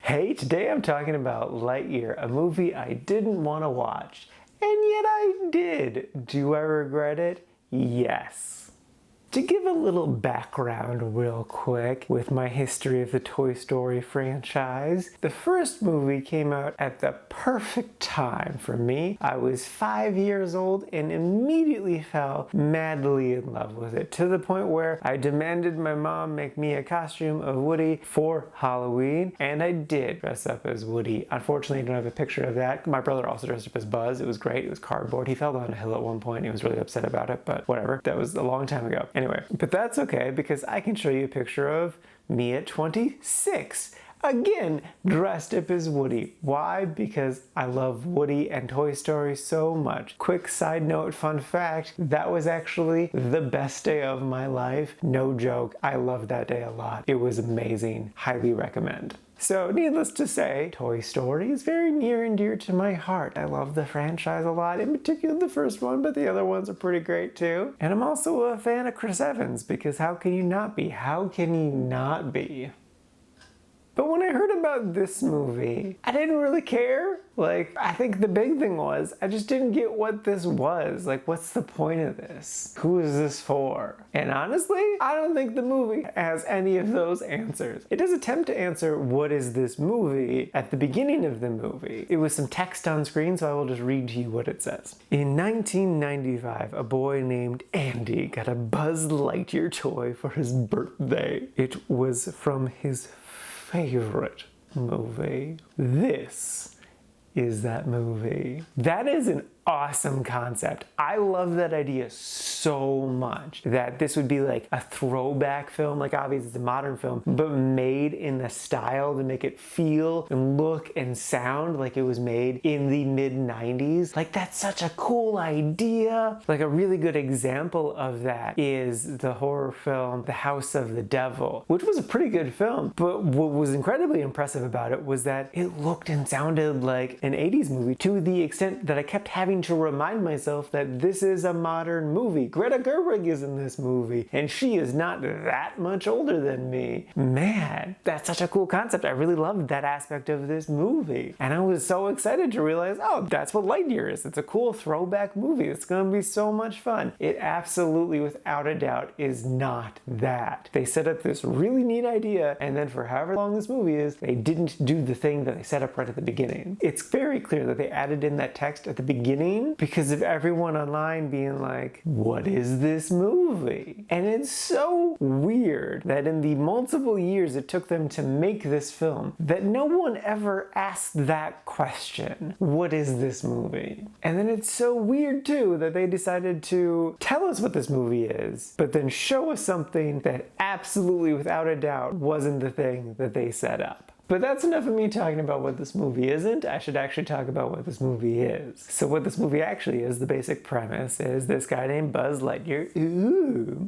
Hey, today I'm talking about Lightyear, a movie I didn't want to watch, and yet I did. Do I regret it? Yes. To give a little background real quick with my history of the Toy Story franchise, the first movie came out at the perfect time for me. I was 5 years old and immediately fell madly in love with it, to the point where I demanded my mom make me a costume of Woody for Halloween, and I did dress up as Woody. Unfortunately, I don't have a picture of that. My brother also dressed up as Buzz. It was great. It was cardboard. He fell down a hill at one point. He was really upset about it, but whatever. That was a long time ago. Anyway, but that's okay because I can show you a picture of me at 26. Again, dressed up as Woody. Why? Because I love Woody and Toy Story so much. Quick side note, fun fact, that was actually the best day of my life. No joke, I loved that day a lot. It was amazing. Highly recommend. So, needless to say, Toy Story is very near and dear to my heart. I love the franchise a lot, in particular the first one, but the other ones are pretty great too. And I'm also a fan of Chris Evans, because how can you not be? How can you not be? But when I heard about this movie, I didn't really care. I think the big thing was, I just didn't get what this was. What's the point of this? Who is this for? And honestly, I don't think the movie has any of those answers. It does attempt to answer what is this movie at the beginning of the movie. It was some text on screen, so I will just read to you what it says. In 1995, a boy named Andy got a Buzz Lightyear toy for his birthday. It was from his favorite movie. This is that movie. That is an awesome concept. I love that idea so much, that this would be like a throwback film, obviously it's a modern film, but made in the style to make it feel and look and sound like it was made in the mid-90s. That's such a cool idea. A really good example of that is the horror film The House of the Devil, which was a pretty good film, but what was incredibly impressive about it was that it looked and sounded like an 80s movie, to the extent that I kept having to remind myself that this is a modern movie. Greta Gerwig is in this movie, and she is not that much older than me. Man, that's such a cool concept. I really loved that aspect of this movie. And I was so excited to realize, oh, that's what Lightyear is. It's a cool throwback movie. It's gonna be so much fun. It absolutely, without a doubt, is not that. They set up this really neat idea, and then for however long this movie is, they didn't do the thing that they set up right at the beginning. It's very clear that they added in that text at the beginning because of everyone online being like, what is this movie? And it's so weird that in the multiple years it took them to make this film, that no one ever asked that question. What is this movie? And then it's so weird too that they decided to tell us what this movie is, but then show us something that absolutely, without a doubt, wasn't the thing that they set up. But that's enough of me talking about what this movie isn't. I should actually talk about what this movie is. So what this movie actually is, the basic premise is this guy named Buzz Lightyear,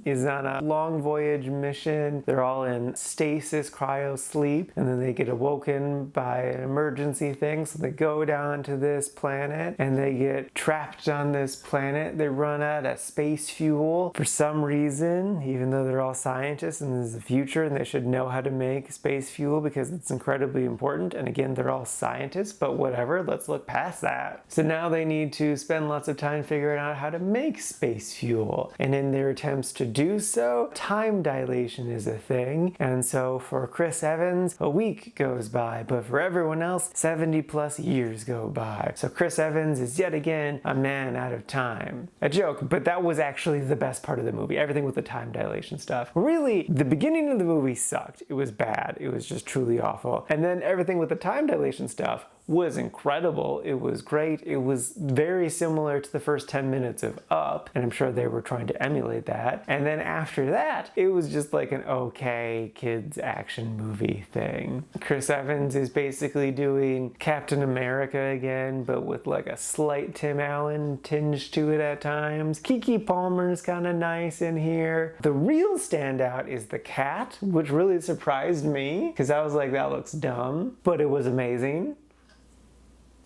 is on a long voyage mission. They're all in stasis, cryo sleep, and then they get awoken by an emergency thing. So they go down to this planet and they get trapped on this planet. They run out of space fuel for some reason, even though they're all scientists and this is the future and they should know how to make space fuel because it's incredibly important. And again, they're all scientists, but whatever, let's look past that. So now they need to spend lots of time figuring out how to make space fuel. And in their attempts to do so, time dilation is a thing. And so for Chris Evans, a week goes by, but for everyone else, 70 plus years go by. So Chris Evans is yet again a man out of time. A joke, but that was actually the best part of the movie. Everything with the time dilation stuff. Really, the beginning of the movie sucked. It was bad. It was just truly awful. And then everything with the time dilation stuff was incredible. It was great. It was very similar to the first 10 minutes of Up, and I'm sure they were trying to emulate that. And then after that, it was just like an okay kids action movie thing. Chris Evans is basically doing Captain America again, but with a slight Tim Allen tinge to it at times. Keke Palmer's kind of nice in here. The real standout is the cat, which really surprised me because I was like, that looks dumb, but it was amazing.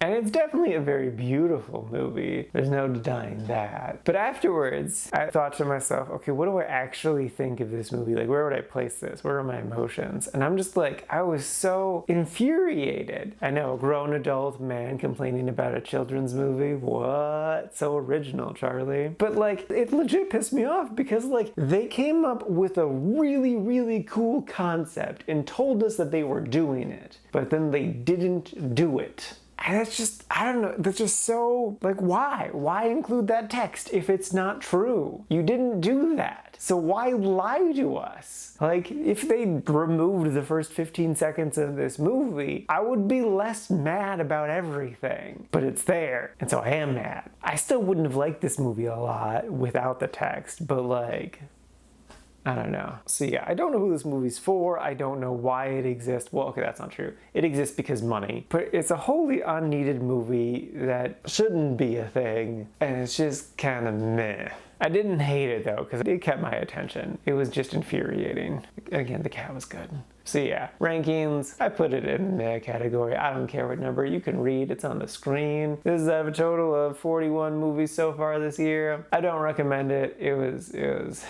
And it's definitely a very beautiful movie. There's no denying that. But afterwards, I thought to myself, okay, what do I actually think of this movie? Like, where would I place this? Where are my emotions? And I'm just like, I was so infuriated. I know, a grown adult man complaining about a children's movie. What? So original, Charlie. But like, it legit pissed me off because like, they came up with a really, really cool concept and told us that they were doing it. But then they didn't do it. And it's just, I don't know, that's just so, like, why? Why include that text if it's not true? You didn't do that. So why lie to us? Like, if they removed the first 15 seconds of this movie, I would be less mad about everything. But it's there, and so I am mad. I still wouldn't have liked this movie a lot without the text, but like, I don't know. So yeah, I don't know who this movie's for. I don't know why it exists. Well, okay, that's not true. It exists because money. But it's a wholly unneeded movie that shouldn't be a thing. And it's just kind of meh. I didn't hate it though, because it kept my attention. It was just infuriating. Again, the cat was good. So yeah, rankings, I put it in the category. I don't care what number. You can read, it's on the screen. This is out of a total of 41 movies so far this year. I don't recommend it. It was